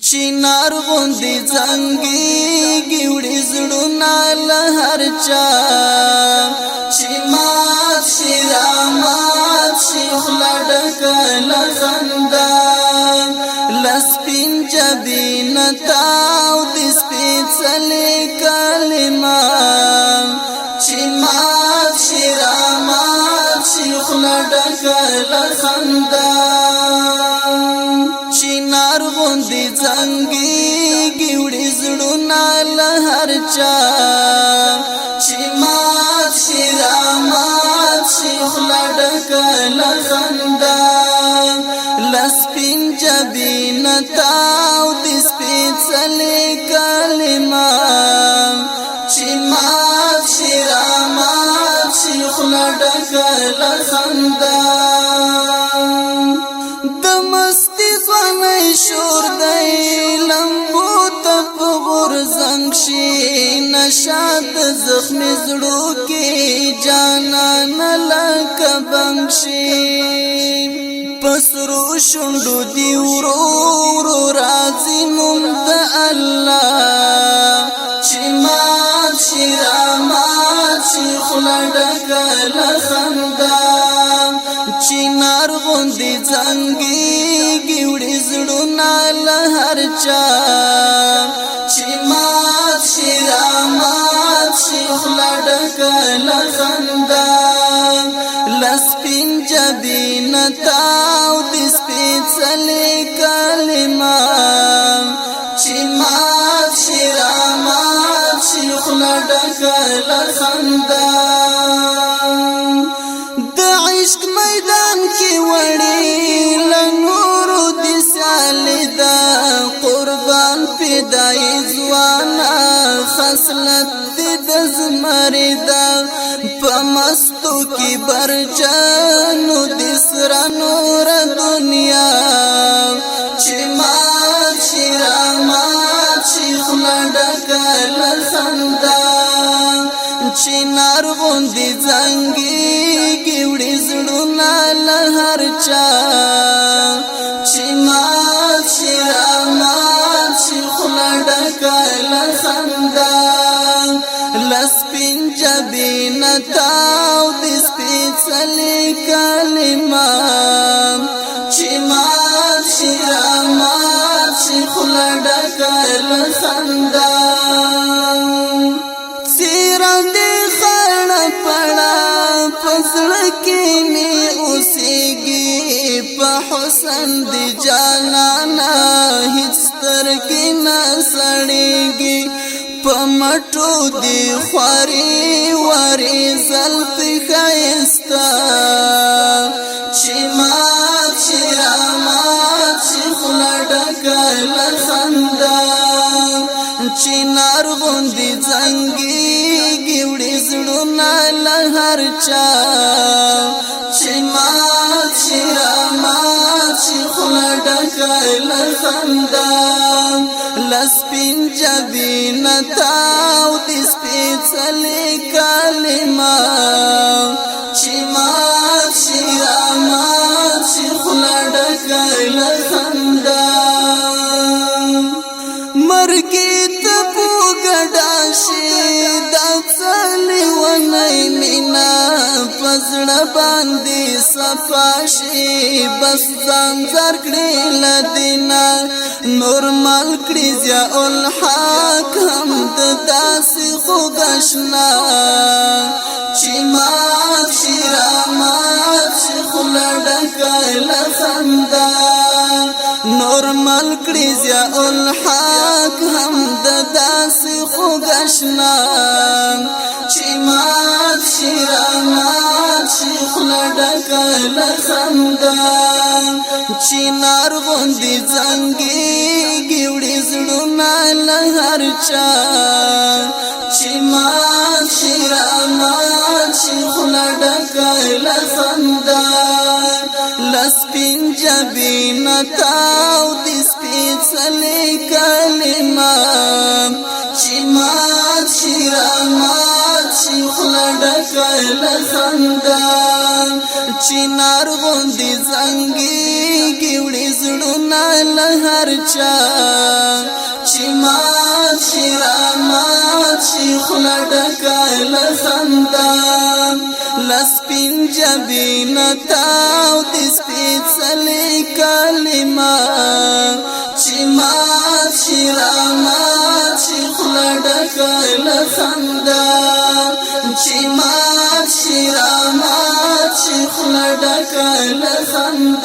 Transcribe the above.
چینار غوندې زنګېږي وړي زړونه له هر چا چې مات شي رامات شي خوله ډکه له خندا له سپین جبینه تاودې سپېڅلې کلمه چې مات شي رامات شي خوله ډکه له خندا چینار غوندې زنګېږي وړي زړونه له هر چا چې مات شي رامات شي خوله ډکه له خندا له سپین جبینه تاودې سپېڅلې کلمه چې مات شي رامات شي خوله ډکه له خندا شور دی لمبو ته په غورځنګ شي نشاد زخمي زړو کې جانان لکه بنګ شي پسرو شونډو دی ورو ورو راځي نوم د الله چې مات شي رامات شي خوله ډکه له خندا چینار غوندې زنګېږي وړي زړونه له هر چا چې مات شي رامات شي خوله ډکه له خندا له سپین جبینه تاودې سپېڅلې کلمه چې مات شي رامات شي خوله ډکه له خندا عشق میدان کی وړي لنورو دي سالدا قربان پیدای ځوانا خصلت د زمردا پمستو کی برجانو د سر نور دنیا چې مات شي رامات شي خوله ډکه له خندا چینار غوندې زنګېږي وړي زړونه له هر چا چې مات شي رامات شي خوله ډکه له خندا له سپین جبینه تاودې سپېڅلې کلمه چې مات شي رامات شي خوله ډکه له خندا پزړه کې می اوسېږي په حسن دی جانانا هیڅ سترګې نه سړېږي په مټو دی خوارې وارې زلفې ښایسته چې مات شي رامات شي خوله ډکه له خندا چینار غوندې زنګېږي وړي زړونه له هر چا چې مات شي رامات شي خوله ډکه له خندا له سپین جبینه تاودې سپېڅلې کلمه چې مات شي رامات شي خوله ډکه له خندا مرګي ته پوګډا شي دا څلې ونی مینا پزړه باندې صفا شي بس ځان زر کړې لدینا نورمال کړې ضیاء الحق هم د داسې خوږشنا چې مات شي رامات شي خوله ډکه له خندا نورمال کړي ضیاء الحق هم د داسې خوږشنا چې مات شي رامات شي خوله ډکه له خندا چینار غوندې زنګېږي وړي زړونه له هر چا چې مات شي رامات شي خوله ډکه له خندا له سپین جبینه تاودې سپېڅلې کلمه چې مات شي رامات شي خوله ډکه له خندا چینار غوندې زنګېږي وړي زړونه له هر چا شي خله ډکه له خندا لسپین جبین تاو د سپېڅلې کلمه چې مات شي رامات شي خوله ډکه له خندا چې مات شي رامات شي خوله ډکه له خندا